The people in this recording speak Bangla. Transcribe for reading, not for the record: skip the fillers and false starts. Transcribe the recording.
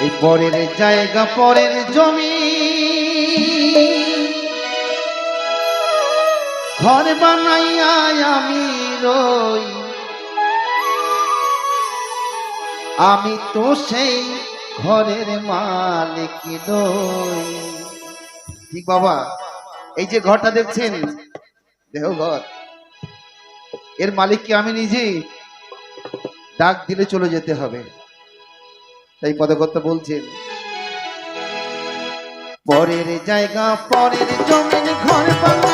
এই পরের জায়গা পরের জমি ঘর বানাইয়া আমি রই, আমি তো সেই ঘরের মালিক নই। ঠিক বাবা, এই যে ঘরটা দেখছেন দেহঘর, এর মালিক কি আমি নিজেই? ডাক দিলে চলে যেতে হবে। তাই পদকর্তা বলছেন, পরের জায়গা পরের জমিন ঘর বানাইয়া